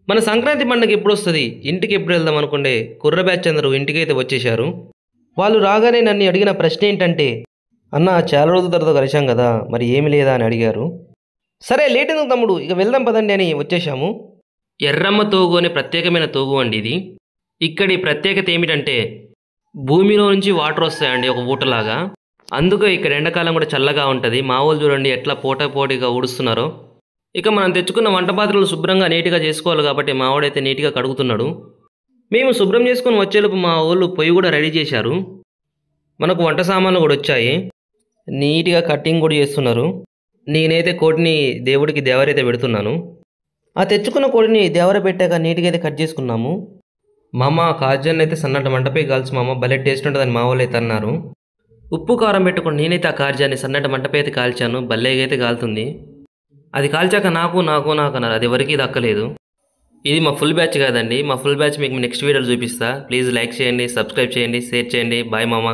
మన సంక్రాంతి పండుగ ఎప్పుడు వస్తుంది, ఇంటికి ఎప్పుడు వెళ్దాం అనుకుంటే కుర్ర బ్యాచ్ అందరూ ఇంటికైతే వచ్చేశారు. వాళ్ళు రాగానే నన్ను అడిగిన ప్రశ్న ఏంటంటే, అన్న చాలా రోజుల తర్వాత కలిశాం కదా, మరి ఏమి లేదా అని అడిగారు. సరే లేట్ ఎందుకు తమ్ముడు, ఇక వెళ్దాం పదండి అని వచ్చేసాము. ఎర్రమ్మ తోగు అనే ప్రత్యేకమైన తోగు అండి ఇది. ఇక్కడి ప్రత్యేకత ఏమిటంటే భూమిలో నుంచి వాటర్ వస్తాయండి ఒక ఊటలాగా. అందుకే ఇక్కడ ఎండాకాలం కూడా చల్లగా ఉంటుంది. మా వాళ్ళు చూడండి ఎట్లా పోటాపోటీగా ఊడుస్తున్నారో. ఇక మనం తెచ్చుకున్న వంట పాత్రలు శుభ్రంగా నీట్గా చేసుకోవాలి కాబట్టి మా వాడైతే నీట్గా కడుగుతున్నాడు. మేము శుభ్రం చేసుకొని వచ్చేలోపు మా వాళ్ళు పొయ్యి కూడా రెడీ చేశారు. మనకు వంట సామాన్లు కూడా వచ్చాయి. నీట్గా కటింగ్ కూడా చేస్తున్నారు. నేనైతే కోడిని దేవుడికి దేవరైతే పెడుతున్నాను. ఆ తెచ్చుకున్న కోడిని దేవర పెట్టాక నీట్గా అయితే కట్ చేసుకున్నాము. మామ కాజాన్ని అయితే సన్నటి మంటపై కాల్చి మామ భలే టేస్ట్ ఉంటుందని మా వాళ్ళు అయితే అన్నారు. ఉప్పు కారం పెట్టుకుని నేనైతే ఆ కాజాన్ని సన్నటి మంటపై అయితే కాల్చాను. భలేగా అయితే కాలుతుంది. అది కాల్చాక నాకు నాకు నాకు అన్నారు. అది ఎవరికి దక్కలేదు. ఇది మా ఫుల్ బ్యాచ్ కాదండి. మా ఫుల్ బ్యాచ్ మీకు నెక్స్ట్ వీడియోలో చూపిస్తా. ప్లీజ్ లైక్ చేయండి, సబ్స్క్రైబ్ చేయండి, షేర్ చేయండి. బాయ్ మామ.